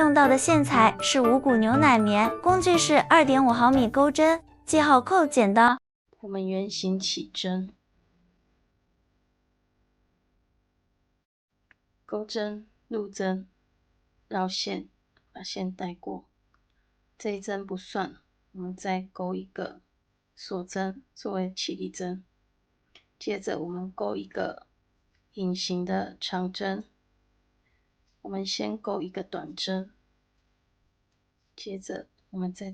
用到的线材是五谷牛奶棉，工具是2.5毫米钩针，记好扣剪刀。我们圆形起针，钩针、入针、绕线，把线带过。这一针不算，我们再钩一个锁针作为起立针。接着我们钩一个隐形的长针，我们先钩一个短针，接着我们在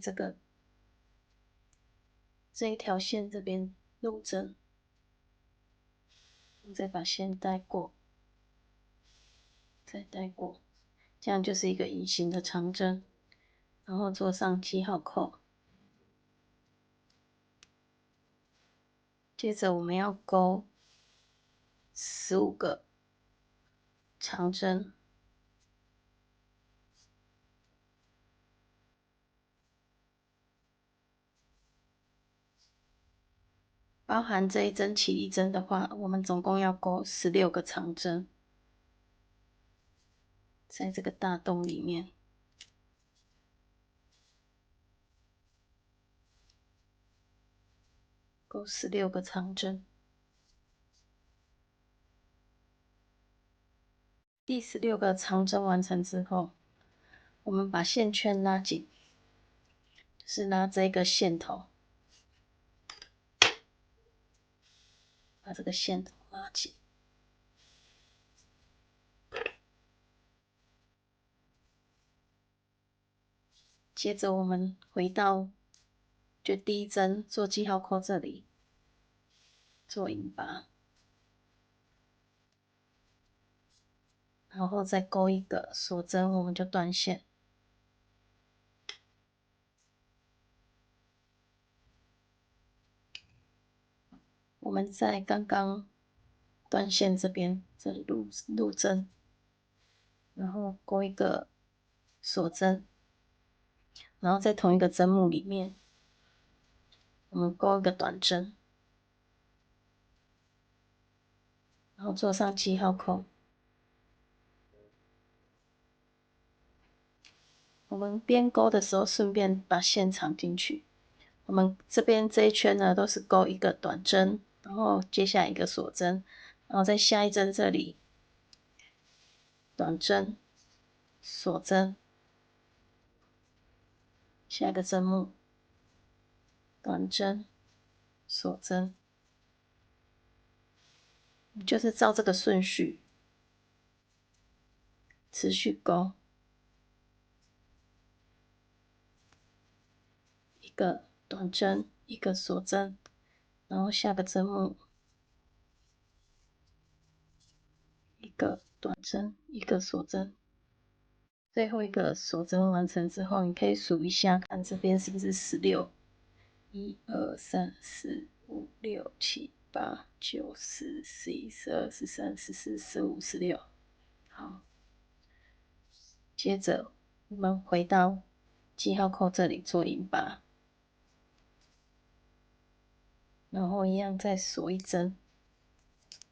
这一条线这边入针，我们再把线带过，再带过，这样就是一个隐形的长针，然后做上记号扣。接着我们要钩15个长针，包含这一针起立针的话，我们总共要钩16个长针，在这个大洞里面。钩16个长针。第16个长针完成之后，我们把线圈拉紧，就是拉这个线头，把这个线头拉紧。接着我们回到就第一针做记号扣这里做引拔，然后再钩一个锁针，我们就断线。我们在刚刚断线这边这里入针，然后钩一个锁针，然后在同一个针目里面，我们钩一个短针，然后做上记号扣。我们边钩的时候，顺便把线藏进去。我们这边这一圈呢，都是钩一个短针，然后接下来一个锁针，然后在下一针这里短针、锁针，下一个针目短针、锁针，就是照这个顺序持续钩。一个短针，一个锁针，然后下个针目一个短针，一个锁针。最后一个锁针完成之后，你可以数一下，看这边是不是16。1、2、3、4、5、6、7、8、9、10、11、12、13、14、15、16。好，接着我们回到记号扣这里做引拔，然后一样再锁一针，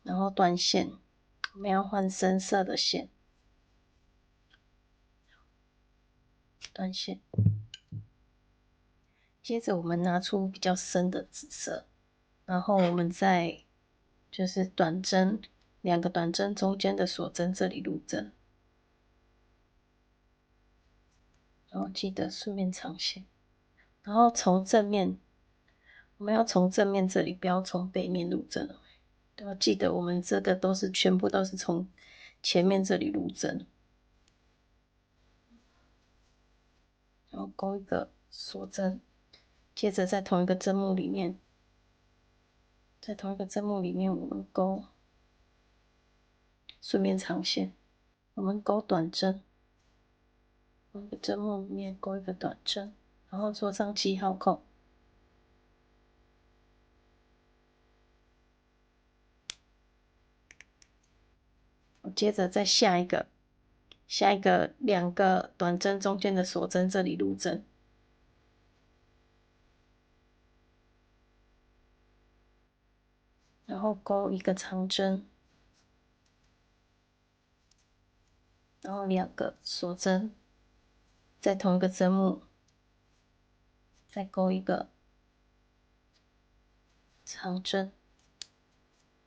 然后断线。我们要换深色的线，断线。接着我们拿出比较深的紫色，然后我们再就是短针2个短针中间的锁针这里入针，然后记得顺便藏线，然后从正面，我们要从正面这里，不要从背面入针。要记得我们这个都是全部都是从前面这里入针，然后钩一个锁针，接着在同一个针目里面，我们钩，顺便藏线。我们钩短针，同一个针目里面钩一个短针，然后做上记号扣。接着再下一个2个短针中间的锁针这里入针，然后钩一个长针，然后2个锁针，在同一个针目再钩一个长针，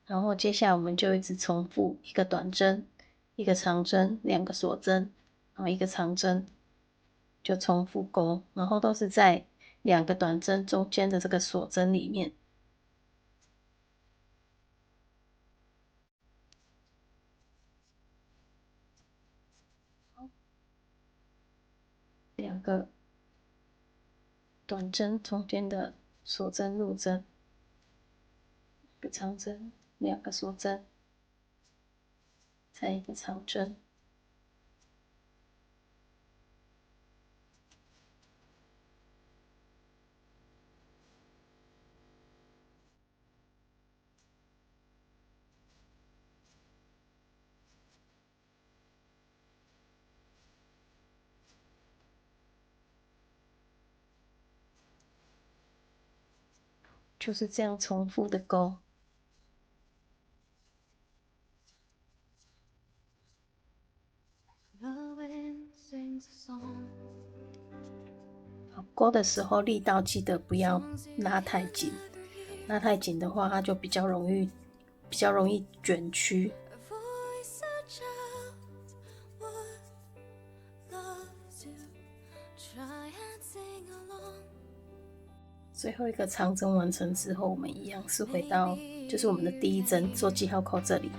然后接下来我们就一直重复一个短针、一个长针、2个锁针，然后一个长针，就重复钩，然后都是在2个短针中间的这个锁针里面。2个短针中间的锁针入针，一个长针，2个锁针，再一个长针。就是这样重复的钩。钩的时候力道记得不要拉太紧，拉太紧的话，它就比较容易卷曲。最后一个长针完成之后，我们一样是回到就是我们的第一针做记号扣这里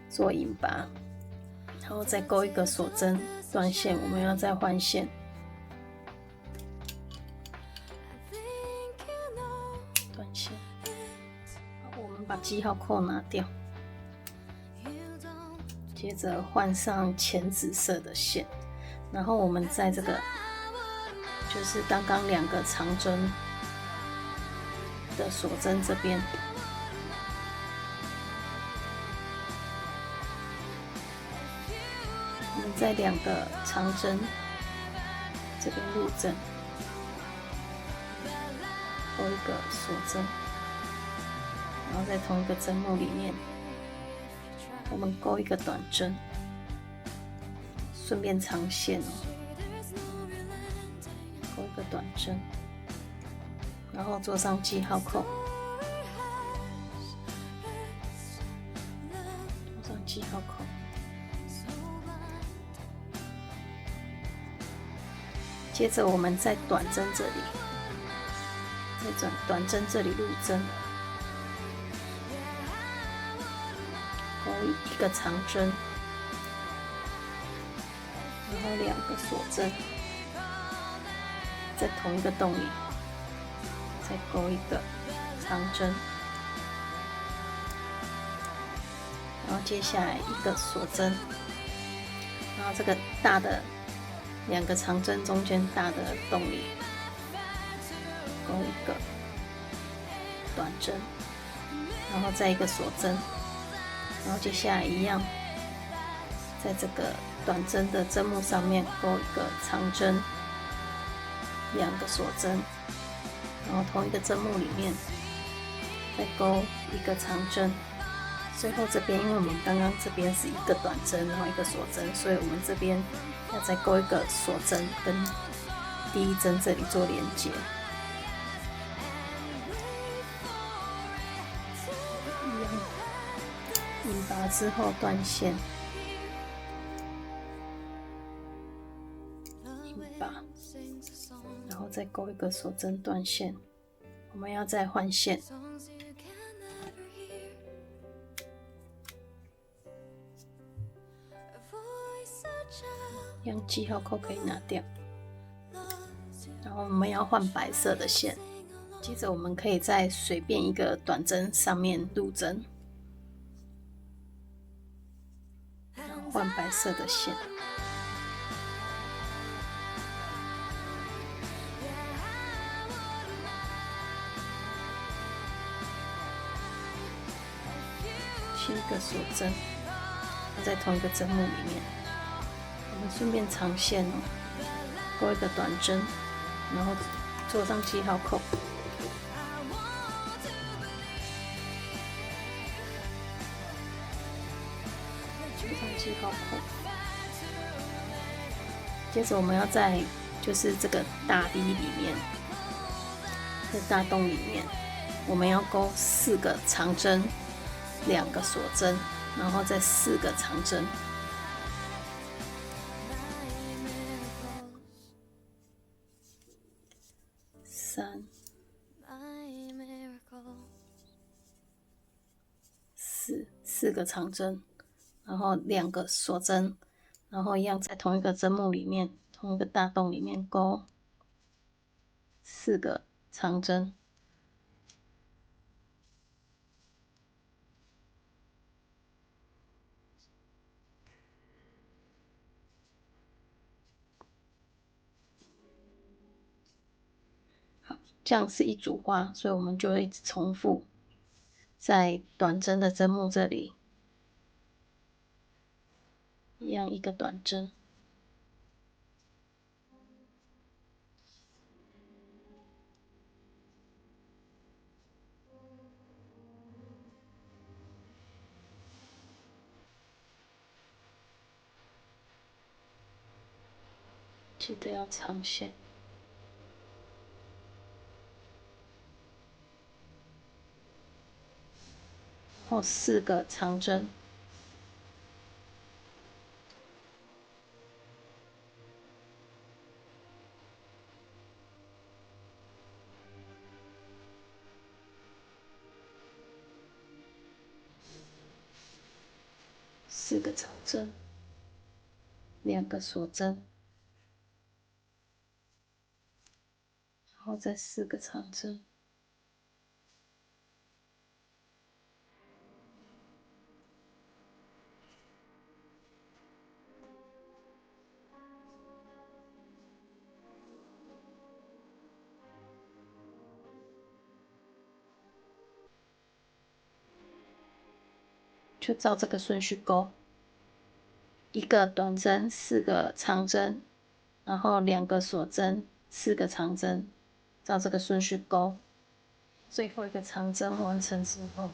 做引拔，然后再钩一个锁针断线，我们要再换线，断线。我们把记号扣拿掉，接着换上浅紫色的线，然后我们在这个就是刚刚2个长针的锁针这边，我们在2个长针这边入针，钩一个锁针，然后在同一个针目里面，我们钩一个短针，顺便长线钩一个短针，然后做上记号扣，做上记号扣。接着我们在短针这里，在短针这里入针，钩一个长针，然后2个锁针，在同一个洞里再钩一个长针，然后接下来一个锁针，然后这个大的2个长针中间大的洞里钩一个短针，然后再一个锁针，然后接下来一样，在这个短针的针目上面钩一个长针，2个锁针，然后同一个针目里面再钩一个长针。最后这边因为我们刚刚这边是一个短针然后一个锁针，所以我们这边要再钩一个锁针跟第一针这里做连接。引拔之后断线，引拔，然后再钩一个锁针断线，我们要再换线。用记号扣可以拿掉，然后我们要换白色的线，接着我们可以在随便一个短针上面入针，然后换白色的线。7个锁针，在同一个针目里面。我们顺便长线钩一个短针，然后做上记号扣，做上记号扣。接着我们要在就是这个大 V 里面，这大洞里面，我们要钩4个长针，2个锁针，然后再4个长针。3、4个长针，然后2个锁针，然后一样在同一个针目里面，同一个大洞里面钩4个长针。好，这样是一组花，所以我们就会一直重复在短针的针目这里，一样一个短针。记得要长线，然后4个长针，4个长针，2个锁针，然后再4个长针。就照这个顺序钩，1个短针，4个长针，然后2个锁针，4个长针，照这个顺序钩。最后一个长针完成之后，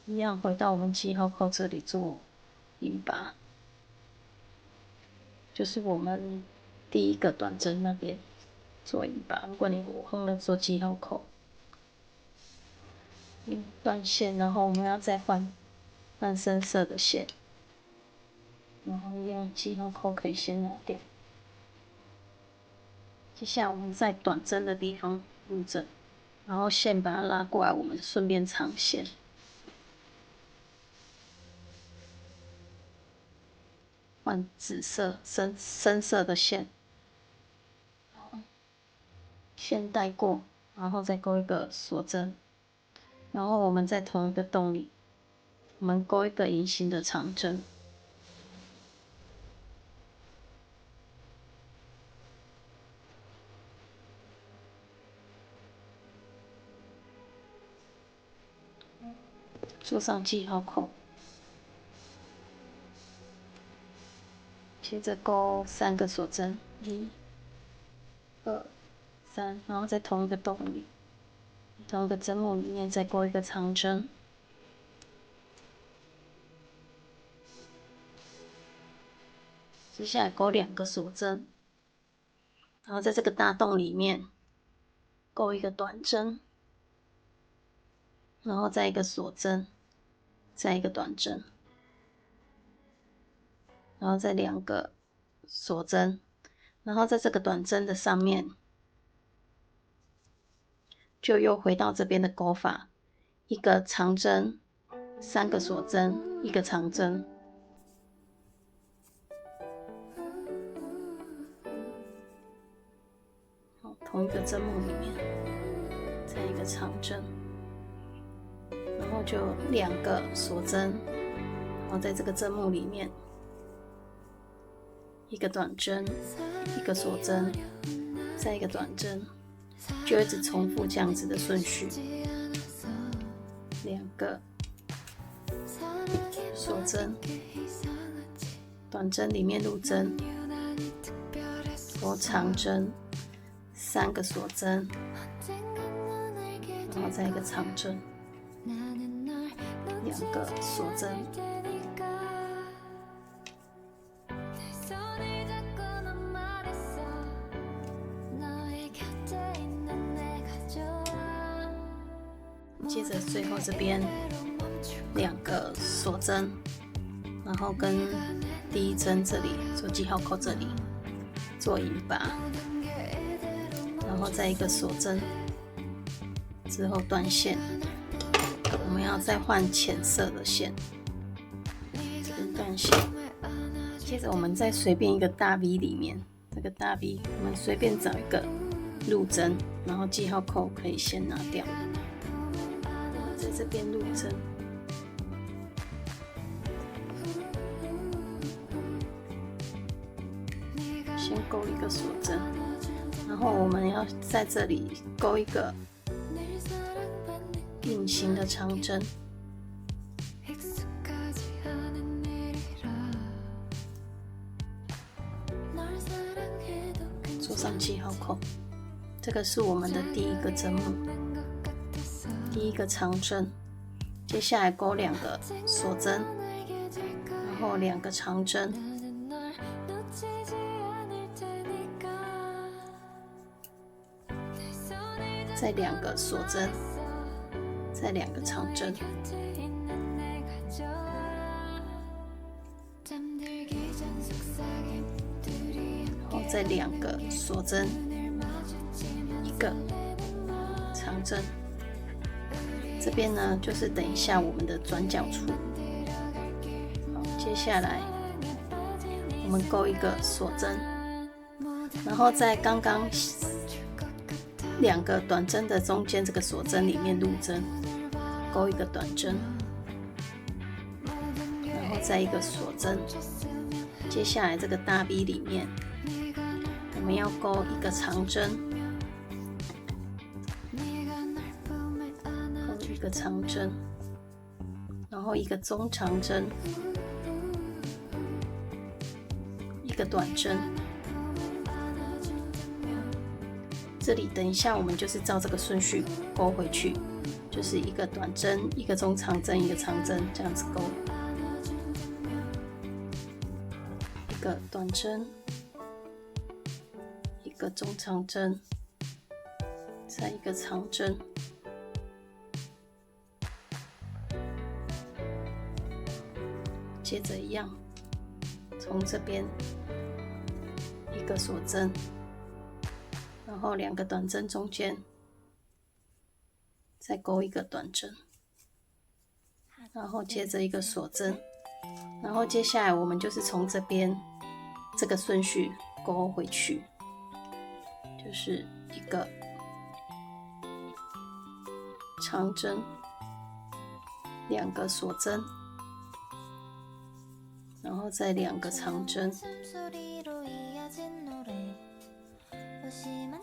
一样回到我们记号扣这里做引拔，就是我们第1个短针那边做引拔。如果你无缝的做记号扣，断线，然后我们要再换深色的线，然后一样记号扣可以先拿掉。接下来我们在短针的地方入针，然后线把它拉过来，我们顺便长线。换紫色深色的线，线带过，然后再钩一个锁针，然后我们在同一个洞里，我们钩一个隐形的长针。做上记号扣，接着钩3个锁针，1、2、3，然后在同一个洞里，同一个针目里面再钩一个长针。接下来钩2个锁针，然后在这个大洞里面钩一个短针，然后再一个锁针，再一个短针，然后再2个锁针，然后在这个短针的上面，就又回到这边的钩法，1个长针，3个锁针，1个长针。好，同一个针目里面，再一个长针，然后就2个锁针，然后在这个针目里面。1个短针，1个锁针，再一个短针，就一直重复这样子的顺序。2个锁针，短针里面入针，钩长针，3个锁针，然后再一个长针，2个锁针。接着最后这边2个锁针，然后跟第一针这里做记号扣这里做引拔，然后再一个锁针之后断线，我们要再换浅色的线，这边断线。接着我们再随便一个大 V 里面，这个大 V 我们随便找一个入针，然后记号扣可以先拿掉。我们在这边入针，先勾一个锁针，然后我们要在这里勾一个隐形的长针。做上记号扣，这个是我们的第一个针目，第一个长针。接下来勾2个锁针，然后2个长针，再2个锁针，再2个长针，然后再2个锁针，1个长针。这边呢，就是等一下我们的转角处。好，接下来我们勾一个锁针，然后在刚刚2个短针的中间这个锁针里面入针，勾一个短针，然后再一个锁针。接下来这个大 V 里面，我们要勾一个长针，勾一个长针，然后一个中长针，一个短针。这里等一下我们就是照这个顺序勾回去，就是一个短针，一个中长针，一个长针，这样子勾。一个短针，一个中长针，再一个长针，接着一样，从这边一个锁针，然后2个短针中间再勾一个短针，然后接着一个锁针，然后接下来我们就是从这边这个顺序勾回去，就是一个长针，2个锁针，然后再2个长针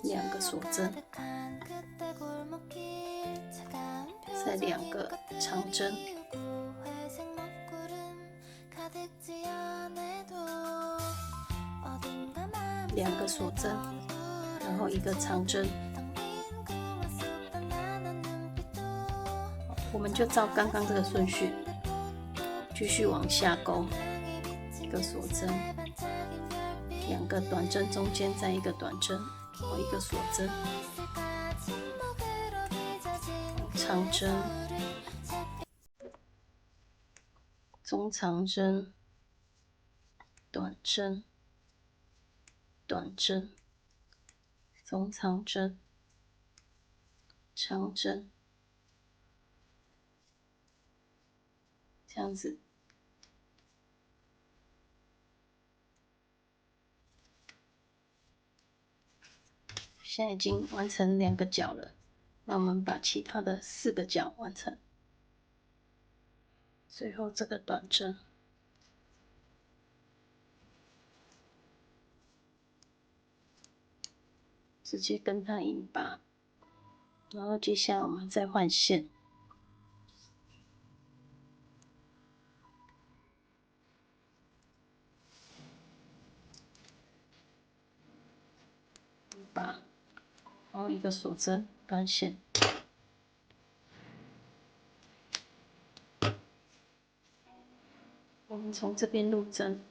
，2个锁针，再2个长针，2个锁针，然后1个长针。我们就照刚刚这个顺序继续往下勾，一个锁针，2个短针中间再一个短针，一个锁针，长针，中长针，短针，短针，中长针，长针，这样子。现在已经完成2个角了，那我们把其他的4个角完成。最后这个短针，直接跟它引拔，然后接下来我们再换线。拔，然后一个锁针断线，我们从这边入针，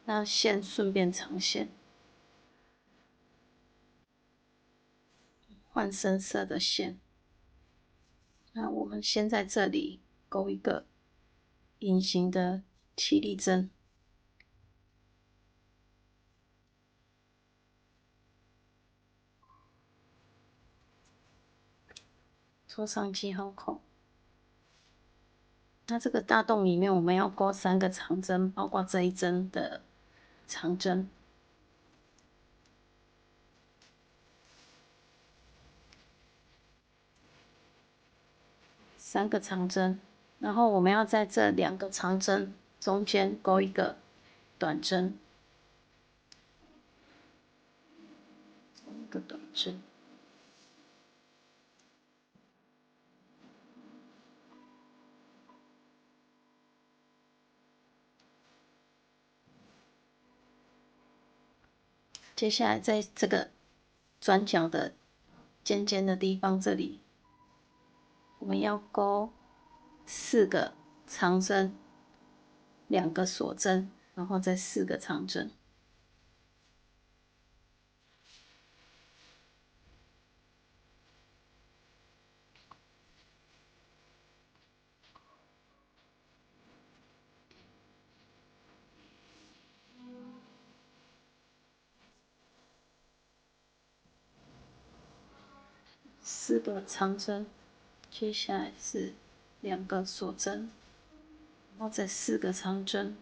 那线顺便长线，换深色的线，那我们先在这里勾一个隐形的起立针，戳上记号孔。那这个大洞里面，我们要勾3个长针，包括这一针的长针。3个长针，然后我们要在这2个长针中间勾一个短针，一个短针。接下来在这个转角的尖尖的地方，这里我们要勾4个长针，2个锁针，然后再4个长针。4个长针，接下来是2个锁针，然后再4个长针。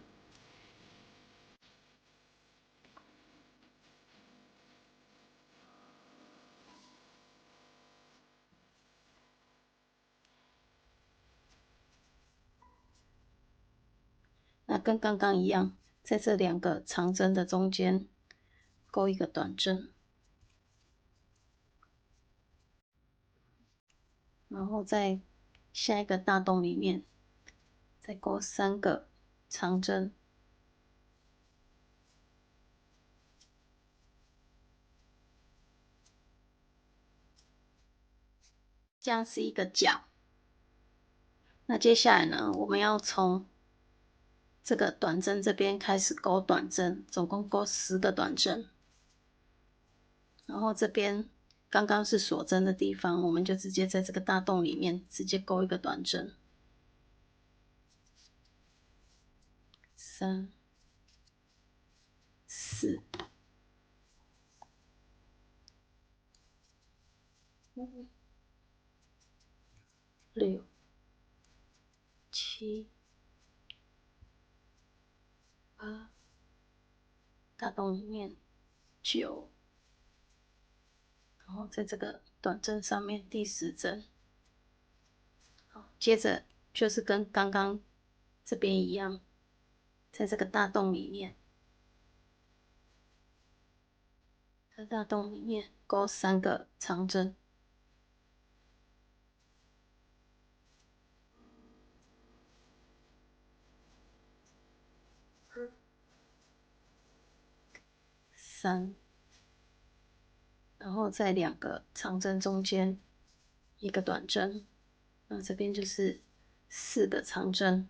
那跟刚刚一样，在这2个长针的中间勾一个短针，然后在下一个大洞里面再勾3个长针，这样是一个角。那接下来呢，我们要从这个短针这边开始勾短针，总共勾10个短针。然后这边刚刚是锁针的地方，我们就直接在这个大洞里面直接勾一个短针。3、4、5、6、7、8，大洞里面9，然后在这个短针上面第10针。好，接着就是跟刚刚这边一样，在这个大洞里面，在大洞里面勾3个长针。3，然后在2个长针中间一个短针，那这边就是4个长针。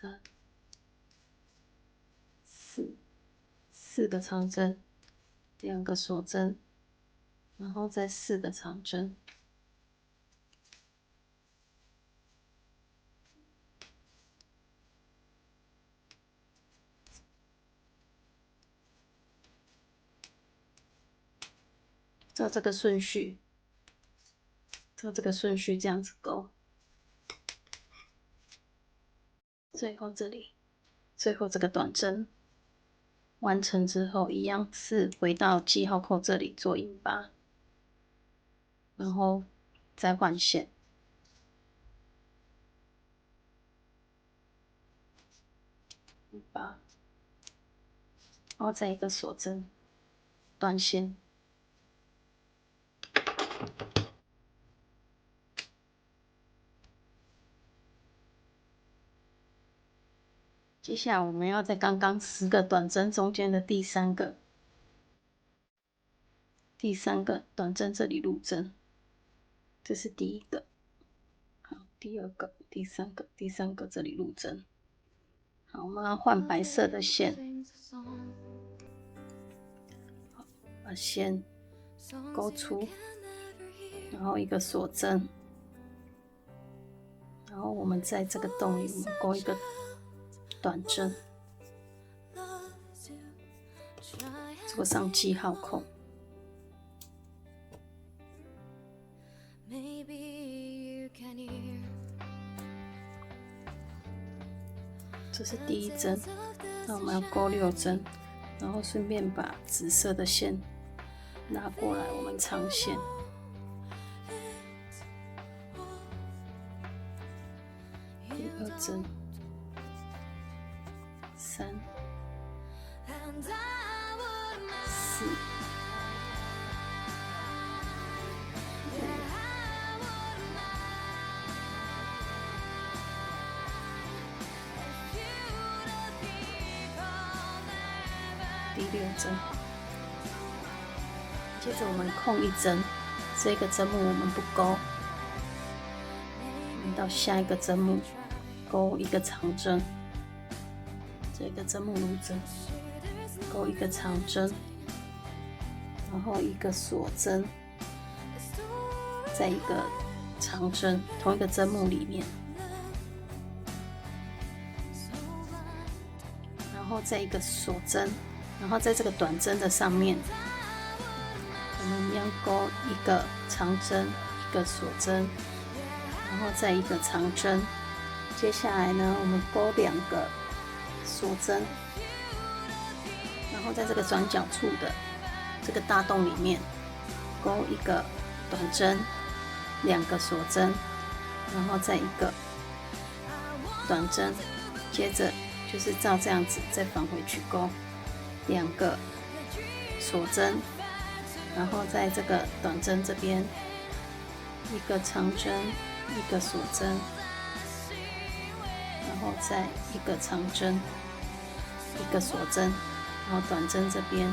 3、4个长针，2个锁针，然后再4个长针。照这个顺序，这样子勾。最后这里，最后这个短针完成之后，一样是回到记号扣这里做引拔，然后再换线。引拔，然后再一个锁针，断线。接下来我们要在刚刚10个短针中间的第3个短针这里入针，这是第1个。好，第2个、第3个这里入针。好，好，我们要换白色的线，把线勾出，然后一个锁针，然后我们在这个洞里，我们勾一个短针，做上记号扣。这是第一针，那我们要勾6针，然后顺便把紫色的线拉过来，我们长线。第2针，3、4、第6针，接着我们空1针，这个针目我们不勾，我们到下一个针目勾一个长针，这个针目入针，勾一个长针，然后一个锁针，再一个长针，同一个针目里面，然后再一个锁针。然后在这个短针的上面，我们一样勾一个长针，一个锁针，然后再一个长针。接下来呢，我们勾2个锁针，然后在这个转角处的这个大洞里面，勾一个短针，2个锁针，然后再一个短针。接着就是照这样子再返回去勾。2个锁针，然后在这个短针这边一个长针，一个锁针，然后再一个长针，一个锁针，然后短针这边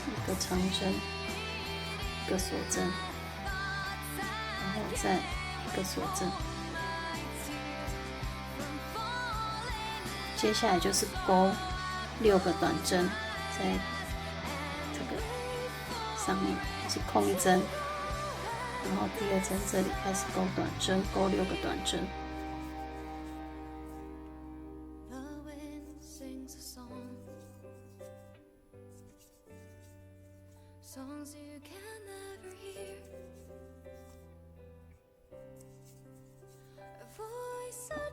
一个长针，一个锁针，然后再一个锁针。接下来就是勾6个短针，在这个上面是空1针，然后第2针这里开始勾短针，勾6个短针。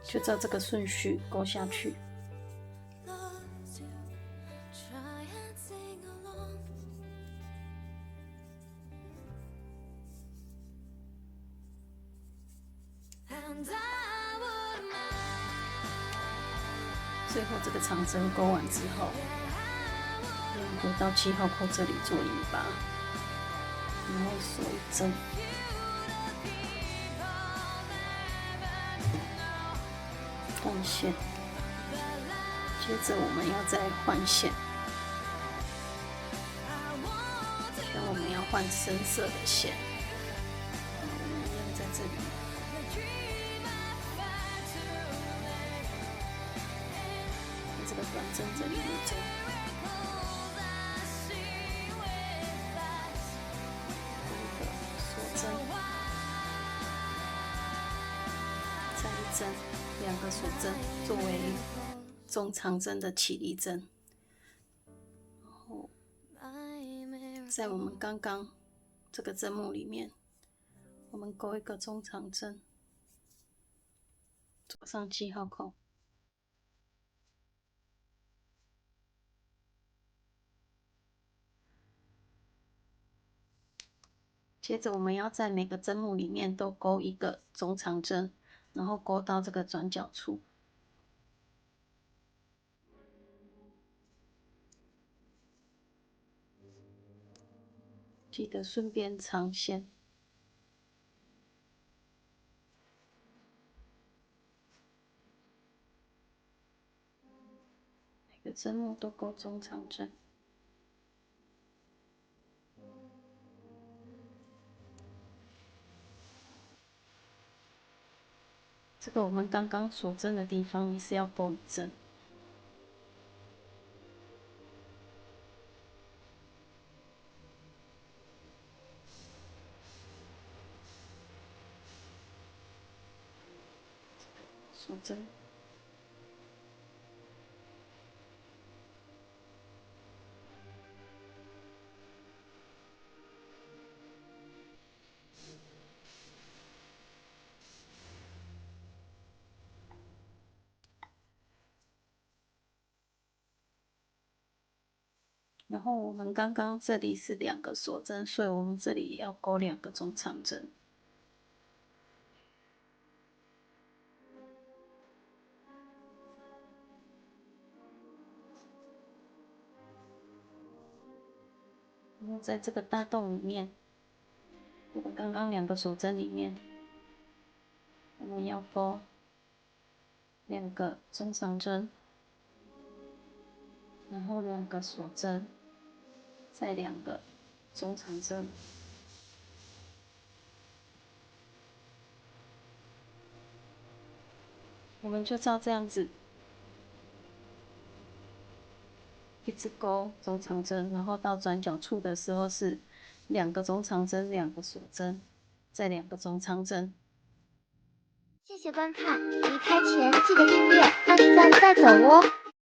就照这个顺序勾下去。最后这个长针勾完之后，回到7号扣这里做引拔，然后锁1针，断线。接着我们要再换线，所以我们要换深色的线，我们一样在这里。这个短针这里入针，一个锁针，再1针，2个锁针作为中长针的起立针，然后在我们刚刚这个针目里面，我们勾一个中长针，做上记号扣。接着我们要在每个针目里面都勾一个中长针，然后勾到这个转角处。记得顺便长线。每个针目都勾中长针。这个我们刚刚锁针的地方也是要钩一针。锁针。然后我们刚刚这里是2个锁针，所以我们这里也要钩2个中长针。然后在这个大洞里面，我们刚刚2个锁针里面，我们要钩2个中长针，然后2个锁针，再2个中长针。我们就照这样子，一直钩中长针，然后到转角处的时候是2个中长针，2个锁针，再2个中长针。谢谢观看，离开前记得订阅、按赞再走哦。